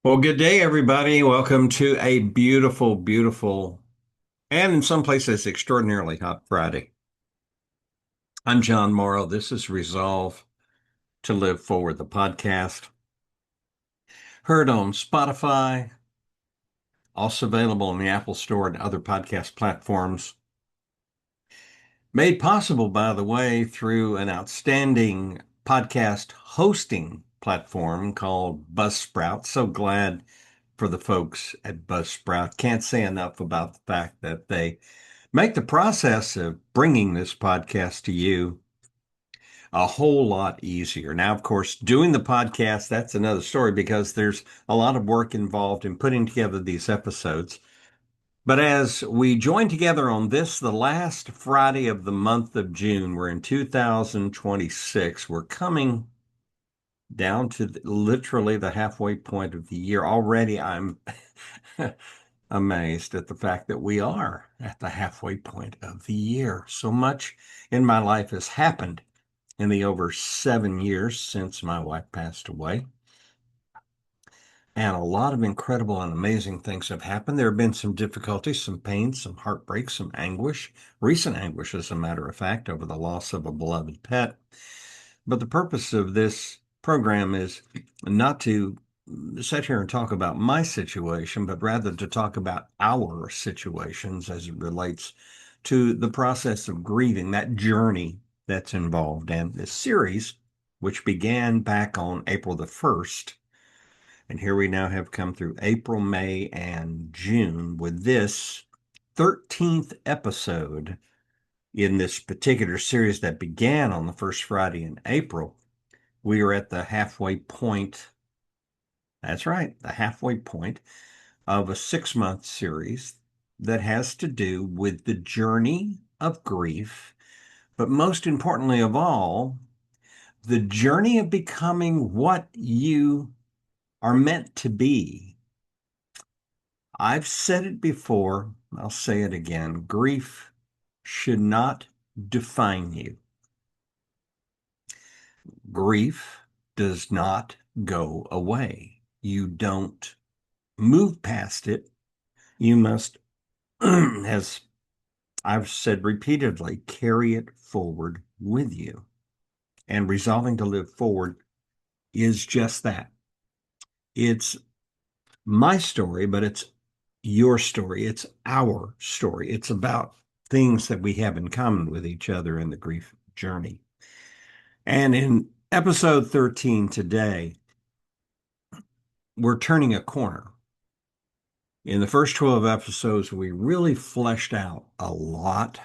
Well, good day, everybody. Welcome to a beautiful, beautiful, and in some places extraordinarily hot Friday. I'm John Morrow. This is Resolve to Live Forward, the podcast. Heard on Spotify, also available in the Apple Store and other podcast platforms. Made possible, by the way, through an outstanding podcast hosting platform called Buzzsprout. So glad for the folks at Buzzsprout. Can't say enough about the fact that they make the process of bringing this podcast to you a whole lot easier. Now, of course, doing the podcast, that's another story because there's a lot of work involved in putting together these episodes. But as we join together on this, the last Friday of the month of June, we're in 2026. We're coming down to literally the halfway point of the year. Already, I'm amazed at the fact that we are at the halfway point of the year. So much in my life has happened in the over 7 years since my wife passed away. And a lot of incredible and amazing things have happened. There have been some difficulties, some pain, some heartbreak, some anguish, recent anguish, as a matter of fact, over the loss of a beloved pet. But the purpose of this program is not to sit here and talk about my situation, but rather to talk about our situations as it relates to the process of grieving, that journey that's involved. And this series, which began back on April the 1st, and here we now have come through April, May, and June with this 13th episode in this particular series that began on the first Friday in April. We are at the halfway point. That's right, the halfway point of a 6-month series that has to do with the journey of grief, but most importantly of all, the journey of becoming what you are meant to be. I've said it before, I'll say it again. Grief should not define you. Grief does not go away. You don't move past it. You must, as I've said repeatedly, carry it forward with you. And resolving to live forward is just that. It's my story, but it's your story. It's our story. It's about things that we have in common with each other in the grief journey. And in episode 13 today, we're turning a corner. In the first 12 episodes, we really fleshed out a lot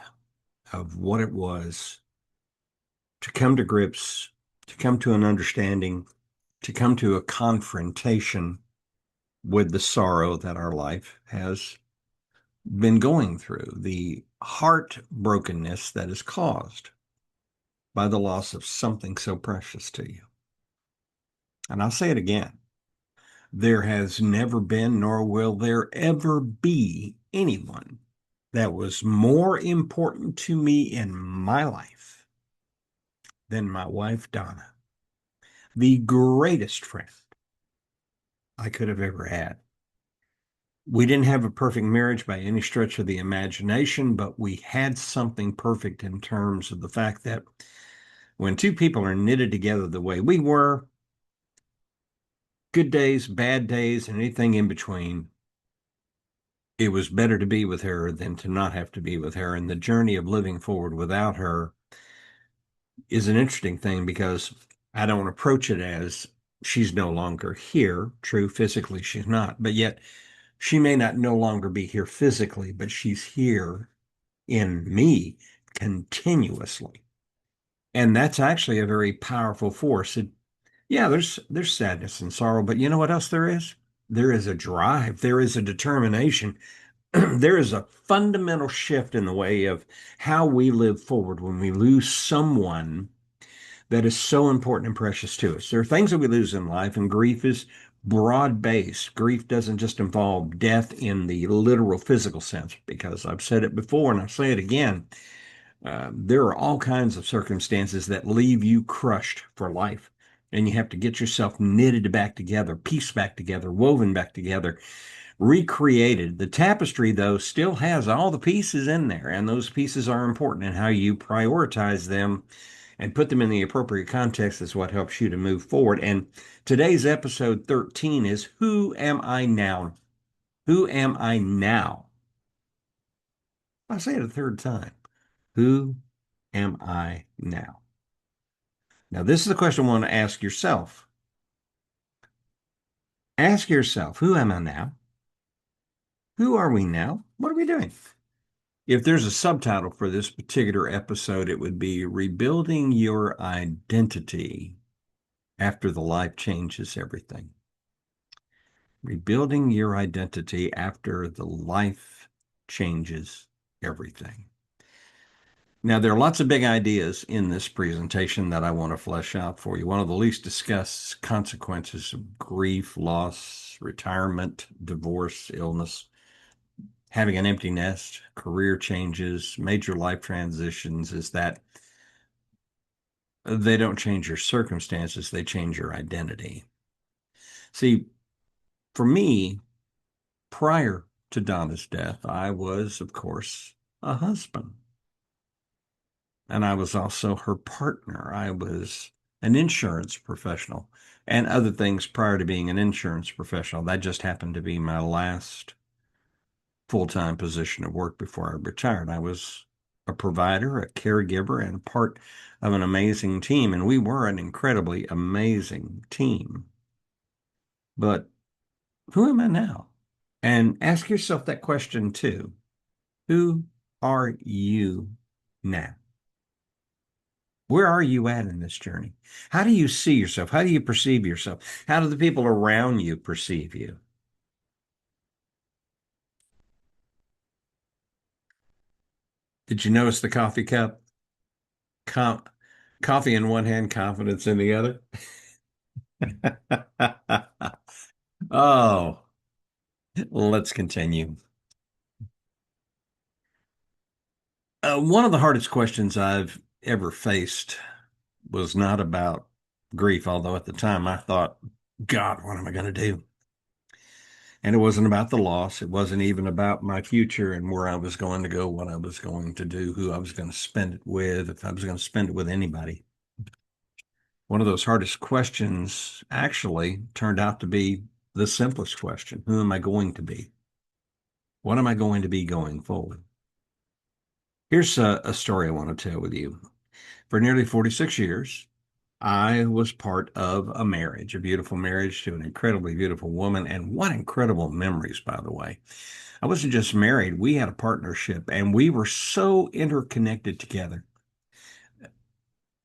of what it was to come to grips, to come to an understanding, to come to a confrontation with the sorrow that our life has been going through, the heartbrokenness that is caused by the loss of something so precious to you. And I'll say it again. There has never been, nor will there ever be, anyone that was more important to me in my life than my wife, Donna, the greatest friend I could have ever had. We didn't have a perfect marriage by any stretch of the imagination, but we had something perfect in terms of the fact that when two people are knitted together the way we were, good days, bad days, and anything in between, it was better to be with her than to not have to be with her. And the journey of living forward without her is an interesting thing because I don't approach it as she's no longer here. True, physically she's not, but yet she may not no longer be here physically, but she's here in me continuously. And that's actually a very powerful force. Yeah, there's sadness and sorrow, but you know what else there is? There is a drive, there is a determination, there is a fundamental shift in the way of how we live forward when we lose someone that is so important and precious to us. There are things that we lose in life, and grief is broad based. Grief doesn't just involve death in the literal physical sense, because I've said it before and I'll say it again. There are all kinds of circumstances that leave you crushed for life. And you have to get yourself knitted back together, pieced back together, woven back together, recreated. The tapestry, though, still has all the pieces in there, and those pieces are important, and how you prioritize them and put them in the appropriate context is what helps you to move forward. And today's episode 13 is Who Am I Now? Who am I now? I'll say it a third time. Who am I now? Now, this is the question I want to ask yourself. Ask yourself, who am I now? Who are we now? What are we doing? If there's a subtitle for this particular episode, it would be Rebuilding Your Identity After the Life Changes Everything. Rebuilding your identity after the life changes everything. Now, there are lots of big ideas in this presentation that I want to flesh out for you. One of the least discussed consequences of grief, loss, retirement, divorce, illness, having an empty nest, career changes, major life transitions is that they don't change your circumstances, they change your identity. See, for me, prior to Donna's death, I was, of course, a husband. And I was also her partner. I was an insurance professional and other things prior to being an insurance professional. That just happened to be my last full-time position of work before I retired. I was a provider, a caregiver, and a part of an amazing team. And we were an incredibly amazing team. But who am I now? And ask yourself that question too. Who are you now? Where are you at in this journey? How do you see yourself? How do you perceive yourself? How do the people around you perceive you? Did you notice the coffee cup? Com Coffee in one hand, confidence in the other. Oh, let's continue. One of the hardest questions I've ever faced was not about grief, although at the time I thought, God, what am I going to do? And it wasn't about the loss. It wasn't even about my future and where I was going to go, what I was going to do, who I was going to spend it with, if I was going to spend it with anybody. One of those hardest questions actually turned out to be the simplest question. Who am I going to be? What am I going to be going forward? Here's a story I want to tell with you. For nearly 46 years, I was part of a marriage, a beautiful marriage to an incredibly beautiful woman. And what incredible memories, by the way. I wasn't just married, we had a partnership and we were so interconnected together.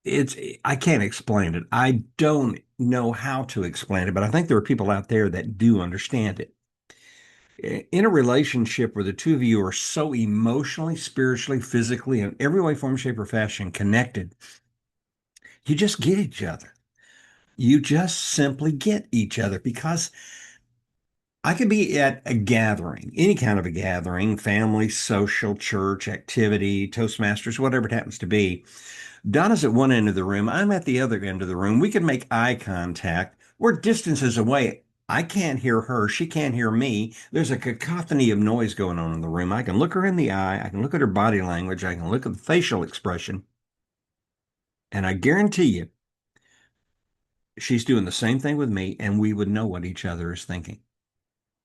It's, I can't explain it. I don't know how to explain it, but I think there are people out there that do understand it. In a relationship where the two of you are so emotionally, spiritually, physically, in every way, form, shape, or fashion connected, you just get each other. You just simply get each other because I could be at a gathering, any kind of a gathering, family, social, church, activity, Toastmasters, whatever it happens to be. Donna's at one end of the room. I'm at the other end of the room. We can make eye contact. We're distances away. I can't hear her. She can't hear me. There's a cacophony of noise going on in the room. I can look her in the eye. I can look at her body language. I can look at the facial expression. And I guarantee you, she's doing the same thing with me, and we would know what each other is thinking.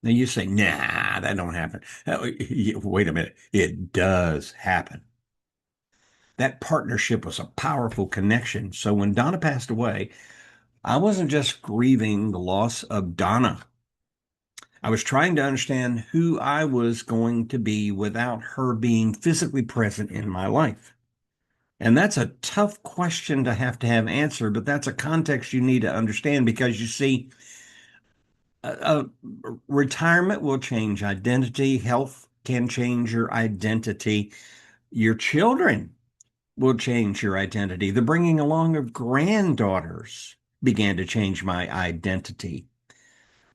Now you say, nah, that don't happen. Wait a minute. It does happen. That partnership was a powerful connection. So when Donna passed away, I wasn't just grieving the loss of Donna. I was trying to understand who I was going to be without her being physically present in my life. And that's a tough question to have answered, but that's a context you need to understand because you see, retirement will change identity, health can change your identity, your children will change your identity. The bringing along of granddaughters began to change my identity.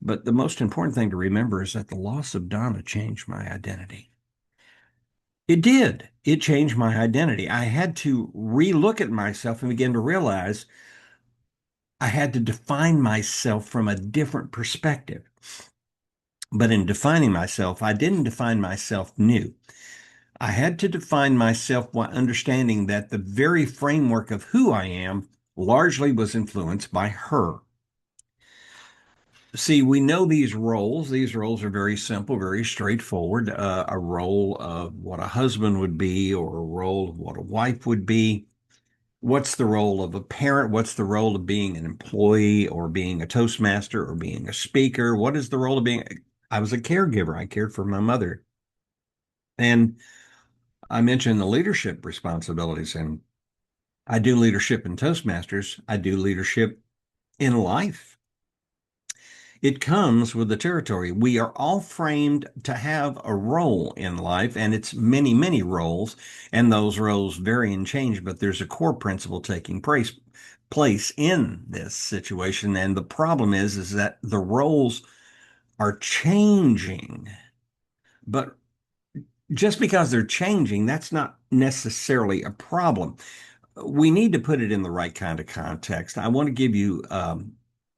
But the most important thing to remember is that the loss of Donna changed my identity. It did. It changed my identity. I had to relook at myself and begin to realize I had to define myself from a different perspective. But in defining myself, I didn't define myself new. I had to define myself while understanding that the very framework of who I am largely was influenced by her. See, we know these roles. These roles are very simple, very straightforward. A role of what a husband would be, or a role of what a wife would be. What's the role of a parent? What's the role of being an employee, or being a Toastmaster, or being a speaker? What is the role of being? I was a caregiver. I cared for my mother. And I mentioned the leadership responsibilities, and I do leadership in Toastmasters. I do leadership in life. It comes with the territory. We are all framed to have a role in life, and it's many, many roles, and those roles vary and change, but there's a core principle taking place in this situation. And the problem is that the roles are changing, but just because they're changing, that's not necessarily a problem. We need to put it in the right kind of context. I want to give you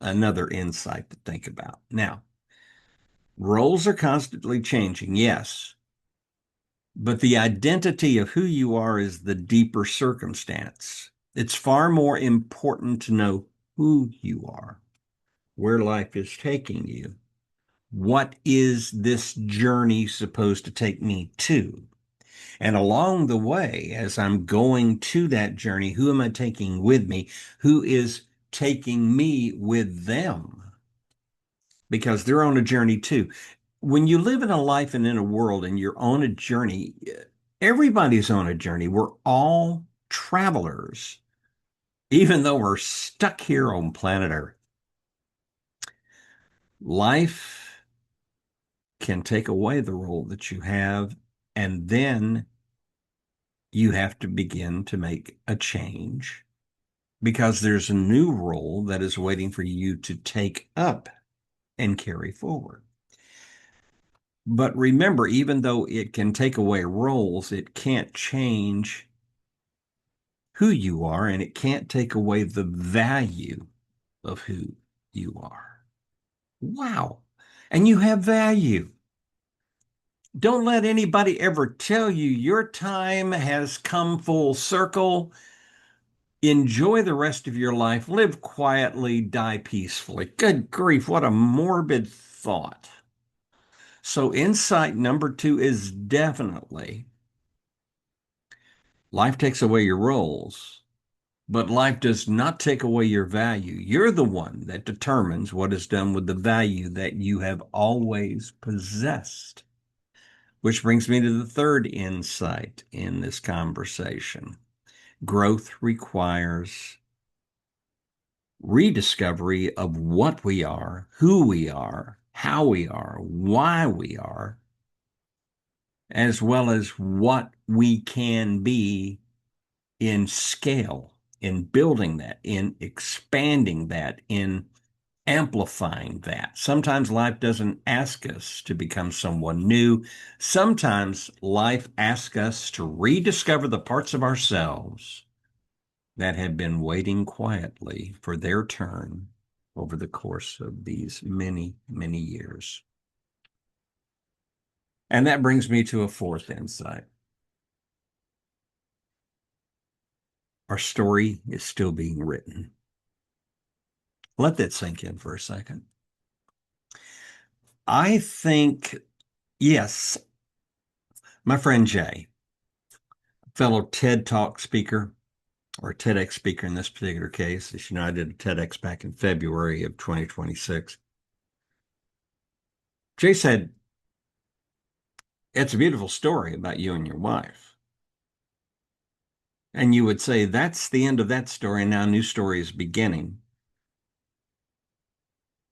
another insight to think about. Now, roles are constantly changing, yes, but the identity of who you are is the deeper circumstance. It's far more important to know who you are, where life is taking you. What is this journey supposed to take me to? And along the way, as I'm going to that journey, who am I taking with me? Who is taking me with them? Because they're on a journey too. When you live in a life and in a world and you're on a journey, everybody's on a journey. We're all travelers, even though we're stuck here on planet Earth. Life can take away the role that you have, and then you have to begin to make a change because there's a new role that is waiting for you to take up and carry forward. But remember, even though it can take away roles, it can't change who you are, and it can't take away the value of who you are. Wow. And you have value. Don't let anybody ever tell you your time has come full circle. Enjoy the rest of your life. Live quietly, die peacefully. Good grief, what a morbid thought. So, insight number two is definitely life takes away your roles, but life does not take away your value. You're the one that determines what is done with the value that you have always possessed. Which brings me to the third insight in this conversation. Growth requires rediscovery of what we are, who we are, how we are, why we are, as well as what we can be in scale, in building that, in expanding that, in amplifying that. Sometimes life doesn't ask us to become someone new. Sometimes life asks us to rediscover the parts of ourselves that have been waiting quietly for their turn over the course of these many, many years. And that brings me to a fourth insight. Our story is still being written. Let that sink in for a second. I think, yes, my friend Jay, fellow TED Talk speaker, or TEDx speaker in this particular case, as you know, I did a TEDx back in February of 2026. Jay said, it's a beautiful story about you and your wife. And you would say, that's the end of that story, and now a new story is beginning.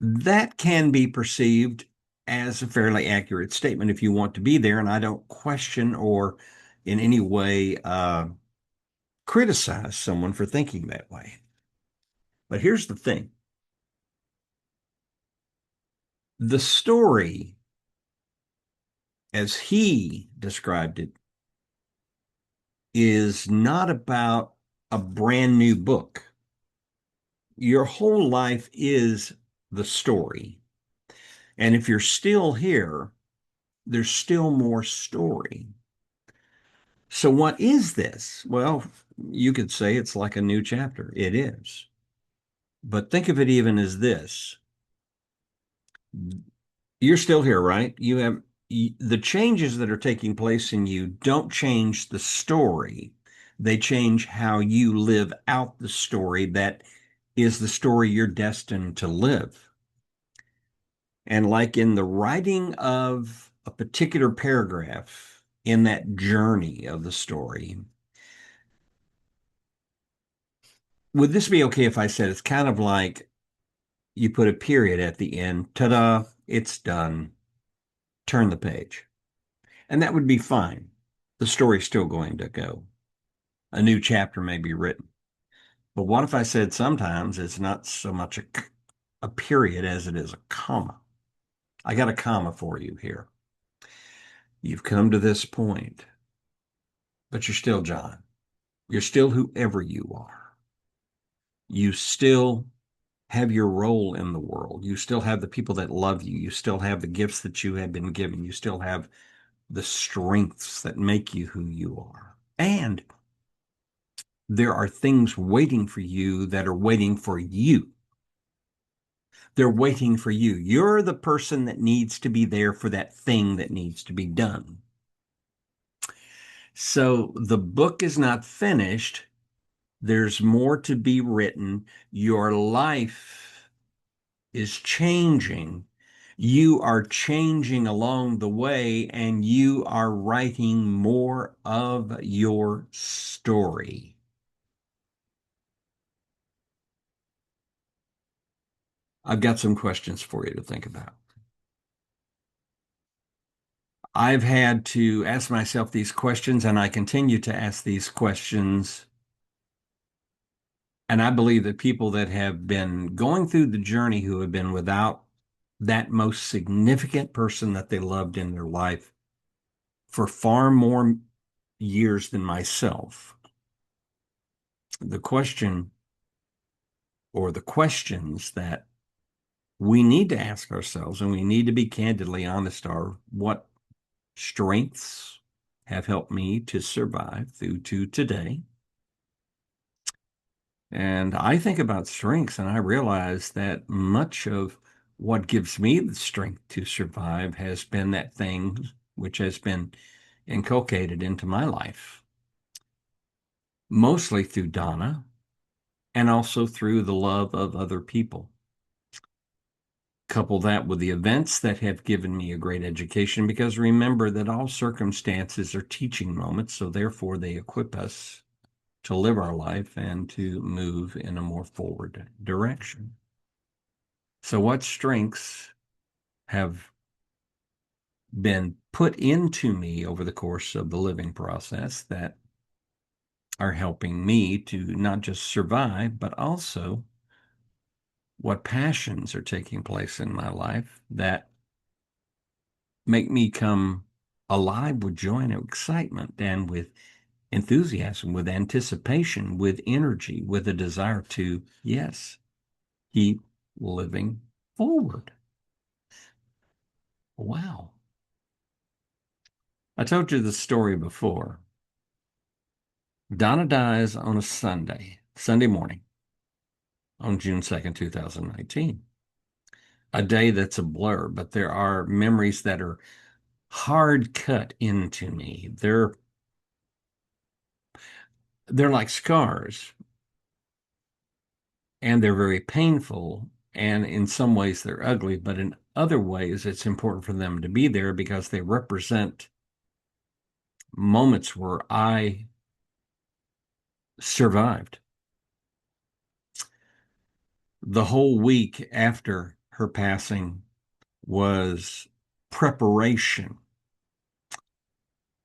That can be perceived as a fairly accurate statement if you want to be there, and I don't question or in any way criticize someone for thinking that way. But here's the thing. The story, as he described it, is not about a brand new book. Your whole life is the story. And if you're still here, there's still more story. So, what is this? Well, you could say it's like a new chapter. It is. But think of it even as this: you're still here, right? The changes that are taking place in you don't change the story. They change how you live out the story that is the story you're destined to live. And like in the writing of a particular paragraph in that journey of the story, would this be okay if I said it's kind of like you put a period at the end, ta-da, it's done, turn the page. And that would be fine. The story's still going to go. A new chapter may be written. But what if I said sometimes it's not so much a period as it is a comma? I got a comma for you here. You've come to this point, but you're still John. You're still whoever you are. You still have your role in the world. You still have the people that love you. You still have the gifts that you have been given. You still have the strengths that make you who you are. And there are things waiting for you that are waiting for you. They're waiting for you. You're the person that needs to be there for that thing that needs to be done. So the book is not finished. There's more to be written. Your life is changing. You are changing along the way, and you are writing more of your story. I've got some questions for you to think about. I've had to ask myself these questions, and I continue to ask these questions. And I believe that people that have been going through the journey who have been without that most significant person that they loved in their life for far more years than myself, the question or the questions that we need to ask ourselves and we need to be candidly honest are: what strengths have helped me to survive through to today? And I think about strengths and I realize that much of what gives me the strength to survive has been that thing which has been inculcated into my life, mostly through Donna and also through the love of other people. Couple that with the events that have given me a great education, because remember that all circumstances are teaching moments, so therefore they equip us to live our life and to move in a more forward direction. So, what strengths have been put into me over the course of the living process that are helping me to not just survive, but also what passions are taking place in my life that make me come alive with joy and excitement and with enthusiasm, with anticipation, with energy, with a desire to, yes, keep living forward. Wow. I told you the story before. Donna dies on a Sunday morning on June 2nd, 2019. A day that's a blur, but there are memories that are hard cut into me. They're like scars, and they're very painful, and in some ways they're ugly, but in other ways it's important for them to be there because they represent moments where I survived. The whole week after her passing was preparation,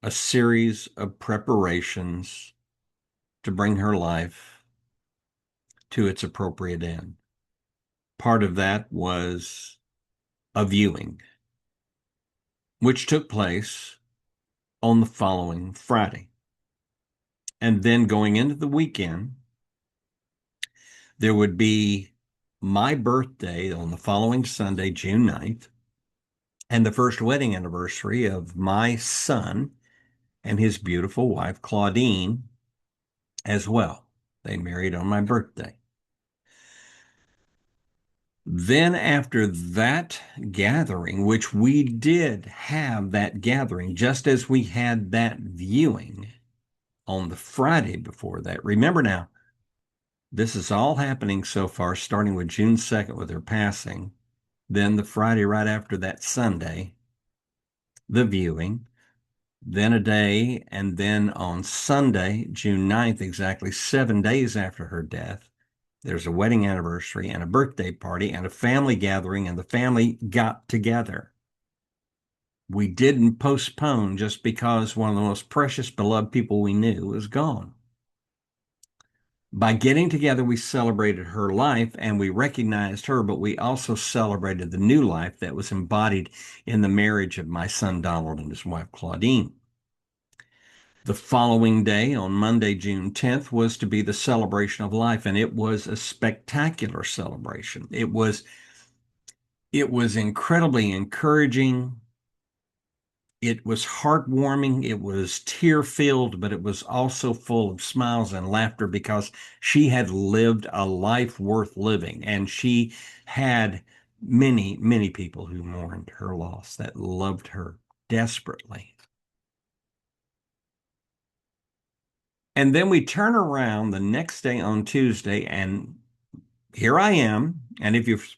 a series of preparations to bring her life to its appropriate end. Part of that was a viewing, which took place on the following Friday. And then going into the weekend, There would be my birthday on the following Sunday, June 9th, and the first wedding anniversary of my son and his beautiful wife, Claudine, as well. They married on my birthday. Then, after that gathering, which we did have that gathering, just as we had that viewing on the Friday before that. Remember now, this is all happening so far, starting with June 2nd with her passing, then the Friday right after that Sunday, the viewing, then a day, and then on Sunday, June 9th, exactly 7 days after her death, there's a wedding anniversary and a birthday party and a family gathering, and the family got together. We didn't postpone just because one of the most precious, beloved people we knew was gone. By getting together, we celebrated her life and we recognized her, but we also celebrated the new life that was embodied in the marriage of my son Donald and his wife Claudine. The following day, on Monday, June 10th, was to be the celebration of life, and it was a spectacular celebration. It was incredibly encouraging. It was heartwarming. It was tear-filled, but it was also full of smiles and laughter because she had lived a life worth living, and she had many, many people who mourned her loss that loved her desperately. And then we turn around the next day on Tuesday, and here I am. And if you've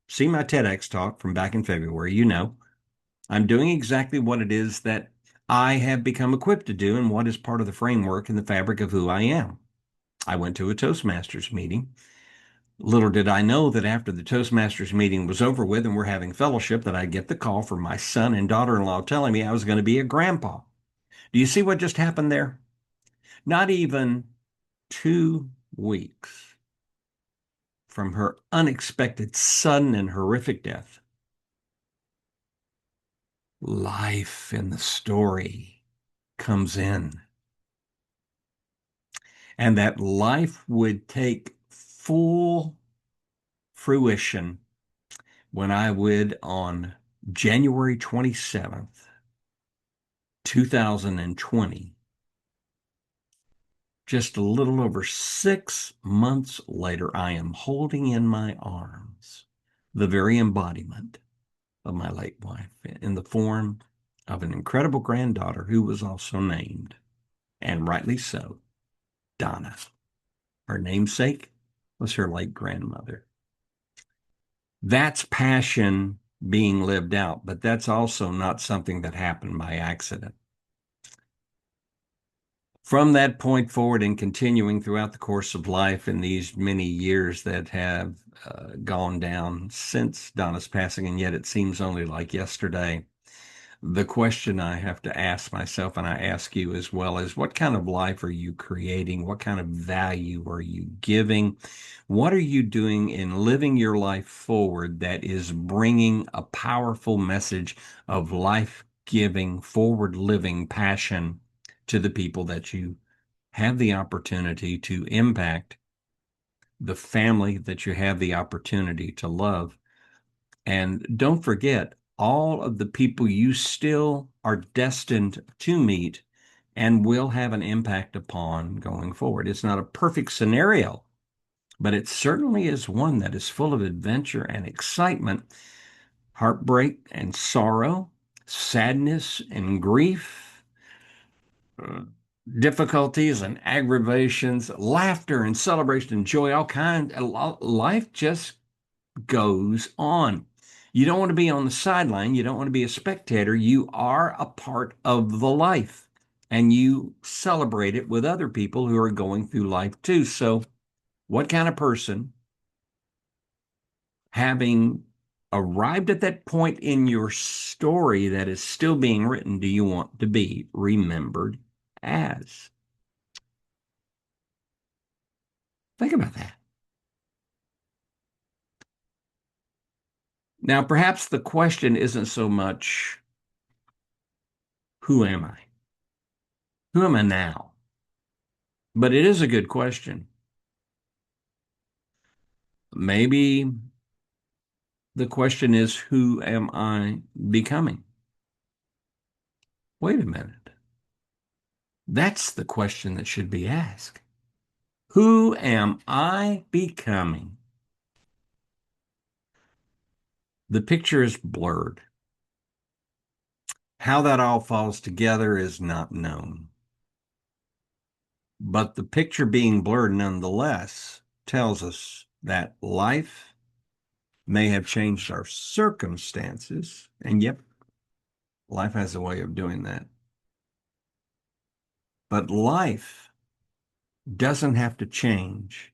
seen my TEDx talk from back in February, you know I'm doing exactly what it is that I have become equipped to do and what is part of the framework and the fabric of who I am. I went to a Toastmasters meeting. Little did I know that after the Toastmasters meeting was over with and we're having fellowship, that I'd get the call from my son and daughter-in-law telling me I was going to be a grandpa. Do you see what just happened there? Not even 2 weeks from her unexpected, sudden, and horrific death, life in the story comes in. And that life would take full fruition when I would, on January 27th, 2020, just a little over 6 months later, I am holding in my arms the very embodiment of my late wife in the form of an incredible granddaughter who was also named, and rightly so, Donna. Her namesake was her late grandmother. That's passion being lived out, but that's also not something that happened by accident. From that point forward and continuing throughout the course of life in these many years that have gone down since Donna's passing, and yet it seems only like yesterday, the question I have to ask myself, and I ask you as well, is what kind of life are you creating? What kind of value are you giving? What are you doing in living your life forward that is bringing a powerful message of life-giving, forward-living passion to the people that you have the opportunity to impact, the family that you have the opportunity to love? And don't forget all of the people you still are destined to meet and will have an impact upon going forward. It's not a perfect scenario, but it certainly is one that is full of adventure and excitement, heartbreak and sorrow, sadness and grief, uh, difficulties and aggravations, laughter and celebration and joy, all kinds. Life just goes on. You don't want to be on the sideline. You don't want to be a spectator. You are a part of the life and you celebrate it with other people who are going through life too. So, what kind of person, having arrived at that point in your story that is still being written, do you want to be remembered as? Think about that. Now, perhaps the question isn't so much, who am I? Who am I now? But it is a good question. Maybe the question is, who am I becoming? Wait a minute. That's the question that should be asked. Who am I becoming? The picture is blurred. How that all falls together is not known. But the picture being blurred nonetheless tells us that life may have changed our circumstances, and yep, life has a way of doing that. But life doesn't have to change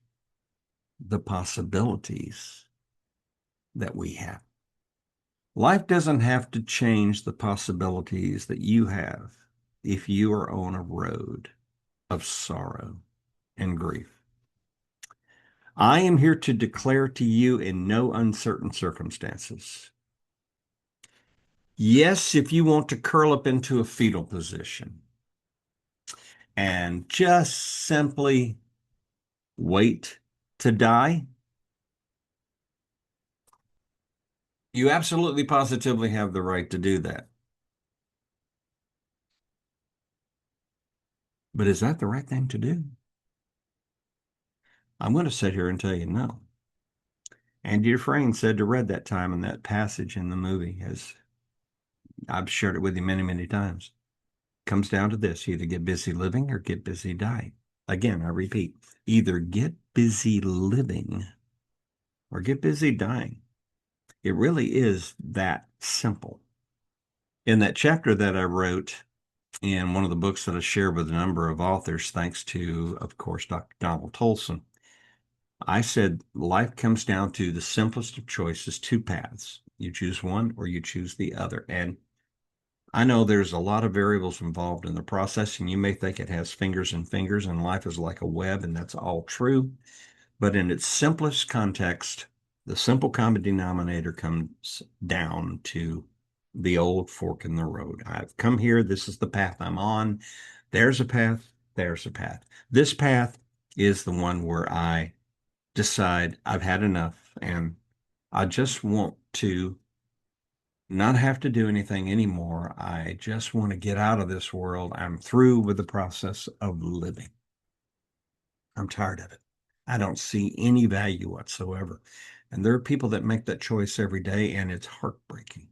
the possibilities that we have. Life doesn't have to change the possibilities that you have if you are on a road of sorrow and grief. I am here to declare to you in no uncertain circumstances. Yes, if you want to curl up into a fetal position and just simply wait to die, you absolutely positively have the right to do that. But is that the right thing to do? I'm going to sit here and tell you no. Andy Dufresne said to read that time in that passage in the movie, as I've shared it with you many, many times. Comes down to this: either get busy living or get busy dying. Again, I repeat, either get busy living or get busy dying. It really is that simple. In that chapter that I wrote in one of the books that I share with a number of authors, thanks to, of course, Dr. Donald Tolson, I said life comes down to the simplest of choices, two paths. You choose one or you choose the other. And I know there's a lot of variables involved in the process, and you may think it has fingers and fingers, and life is like a web, and that's all true. But in its simplest context, the simple common denominator comes down to the old fork in the road. I've come here. This is the path I'm on. There's a path. There's a path. This path is the one where I decide I've had enough and I just want to not have to do anything anymore. I just want to get out of this world. I'm through with the process of living. I'm tired of it. I don't see any value whatsoever. And there are people that make that choice every day, and it's heartbreaking.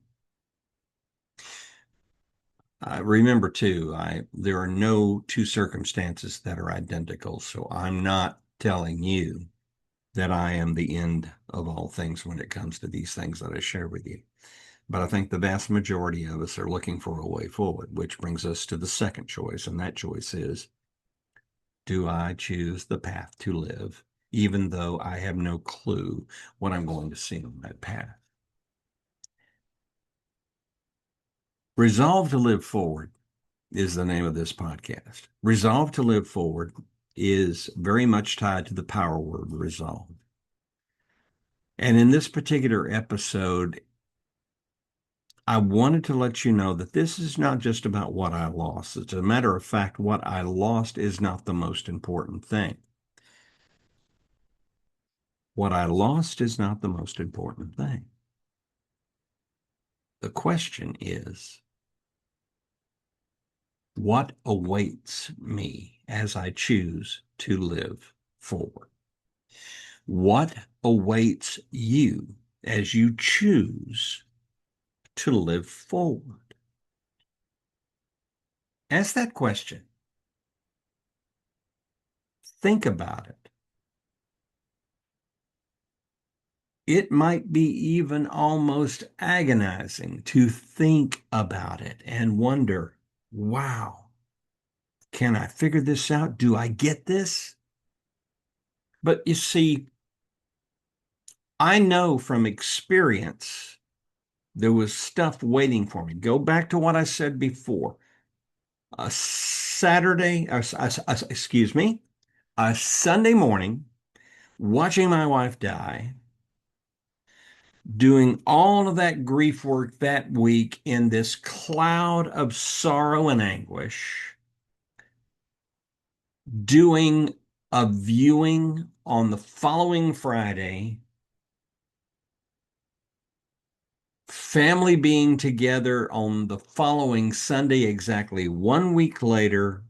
Remember, too, there are no two circumstances that are identical. So I'm not telling you that I am the end of all things when it comes to these things that I share with you. But I think the vast majority of us are looking for a way forward, which brings us to the second choice. And that choice is, do I choose the path to live, even though I have no clue what I'm going to see on that path? Resolve to live forward is the name of this podcast. Resolve to live forward is very much tied to the power word resolve. And in this particular episode, I wanted to let you know that this is not just about what I lost. As a matter of fact, what I lost is not the most important thing. What I lost is not the most important thing. The question is, what awaits me as I choose to live forward? What awaits you as you choose to live forward? Ask that question. Think about it. It might be even almost agonizing to think about it and wonder, wow, can I figure this out? Do I get this? But you see, I know from experience there was stuff waiting for me. Go back to what I said before. A Saturday, excuse me, a Sunday morning, watching my wife die, doing all of that grief work that week in this cloud of sorrow and anguish, doing a viewing on the following Friday family being together on the following Sunday, exactly 1 week later,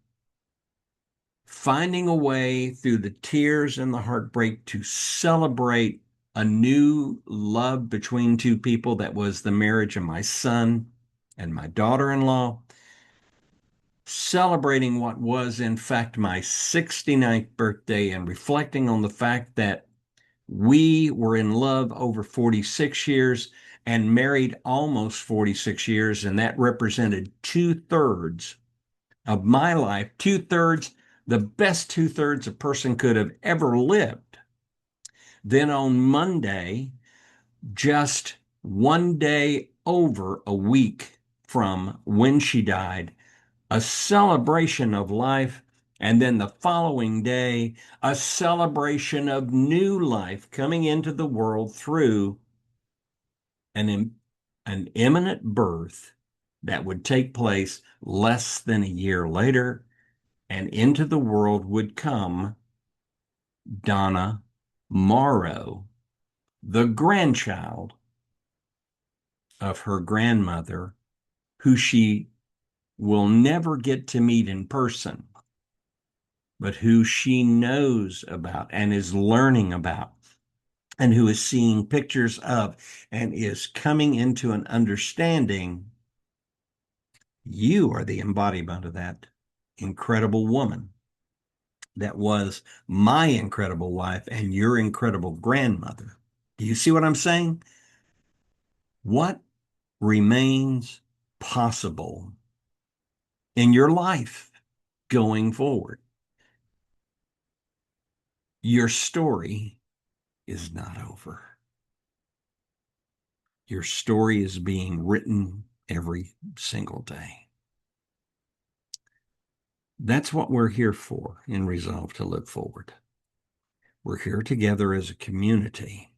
finding a way through the tears and the heartbreak to celebrate a new love between two people that was the marriage of my son and my daughter-in-law, celebrating what was, in fact, my 69th birthday and reflecting on the fact that we were in love over 46 years and married almost 46 years, and that represented two-thirds of my life, two-thirds, the best two-thirds a person could have ever lived. Then on Monday, just one day over a week from when she died, a celebration of life. And then the following day, a celebration of new life coming into the world through an imminent birth that would take place less than a year later. And into the world would come Donna Morrow, the grandchild of her grandmother, who she will never get to meet in person, but who she knows about and is learning about, and who is seeing pictures of and is coming into an understanding. You are the embodiment of that incredible woman that was my incredible wife and your incredible grandmother. Do you see what I'm saying? What remains possible in your life going forward? Your story is not over. Your story is being written every single day. That's what we're here for in Resolve to Live Forward. We're here together as a community.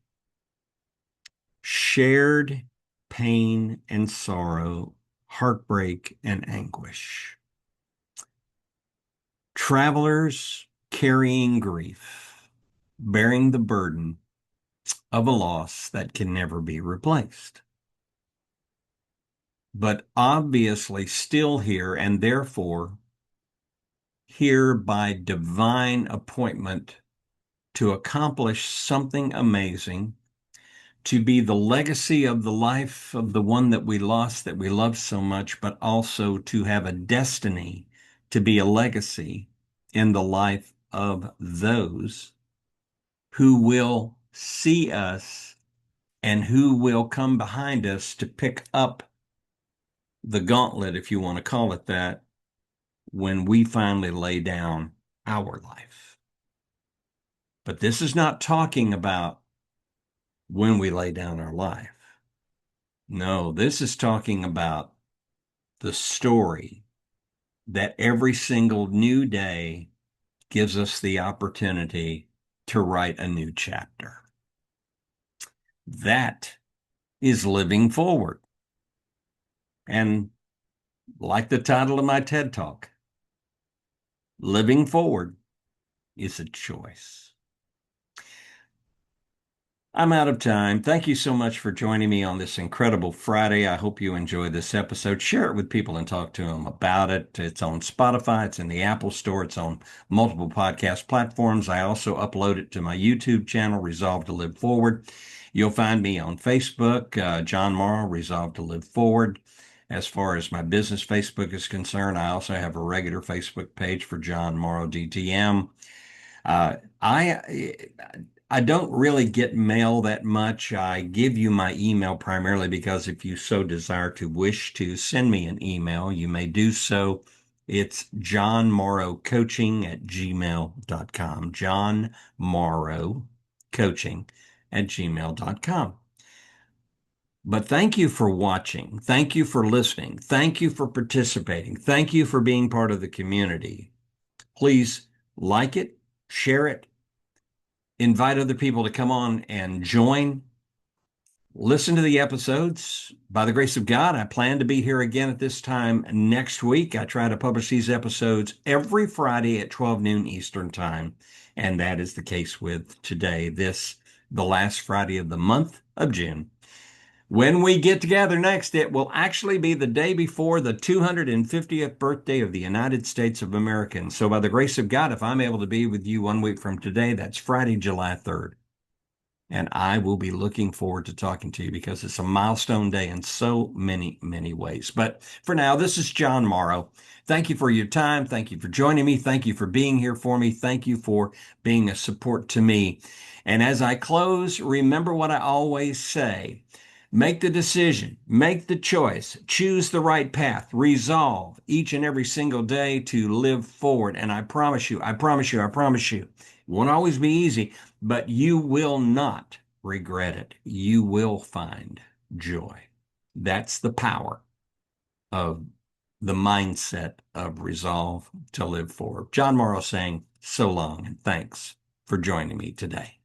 Shared pain and sorrow, heartbreak and anguish. Travelers carrying grief, bearing the burden of a loss that can never be replaced. But obviously still here, and therefore here by divine appointment to accomplish something amazing, to be the legacy of the life of the one that we lost, that we love so much, but also to have a destiny to be a legacy in the life of those who will see us and who will come behind us to pick up the gauntlet, if you want to call it that, when we finally lay down our life. But this is not talking about when we lay down our life. No, this is talking about the story that every single new day gives us the opportunity to write a new chapter. That is living forward. And like the title of my TED Talk, living forward is a choice. I'm out of time. Thank you so much for joining me on this incredible Friday. I hope you enjoy this episode. Share it with people and talk to them about it. It's on Spotify. It's in the Apple Store. It's on multiple podcast platforms. I also upload it to my YouTube channel, Resolve to Live Forward. You'll find me on Facebook, John Morrow, Resolve to Live Forward. As far as my business Facebook is concerned, I also have a regular Facebook page for John Morrow DTM. Uh, I don't really get mail that much. I give you my email primarily because if you so desire to wish to send me an email, you may do so. It's johnmorrowcoaching@gmail.com. John Morrow Coaching@gmail.com. But thank you for watching. Thank you for listening. Thank you for participating. Thank you for being part of the community. Please like it, share it, invite other people to come on and join. Listen to the episodes. By the grace of God, I plan to be here again at this time next week. I try to publish these episodes every Friday at 12 noon Eastern Time, and that is the case with today, the last Friday of the month of June. When we get together next, it will actually be the day before the 250th birthday of the United States of America. And so, by the grace of God, if I'm able to be with you 1 week from today, that's Friday, July 3rd. And I will be looking forward to talking to you because it's a milestone day in so many, many ways. But for now, this is John Morrow. Thank you for your time. Thank you for joining me. Thank you for being here for me. Thank you for being a support to me. And as I close, remember what I always say. Make the decision, make the choice, choose the right path, resolve each and every single day to live forward. And I promise you, I promise you, I promise you, it won't always be easy, but you will not regret it. You will find joy. That's the power of the mindset of resolve to live forward. John Morrow saying so long and thanks for joining me today.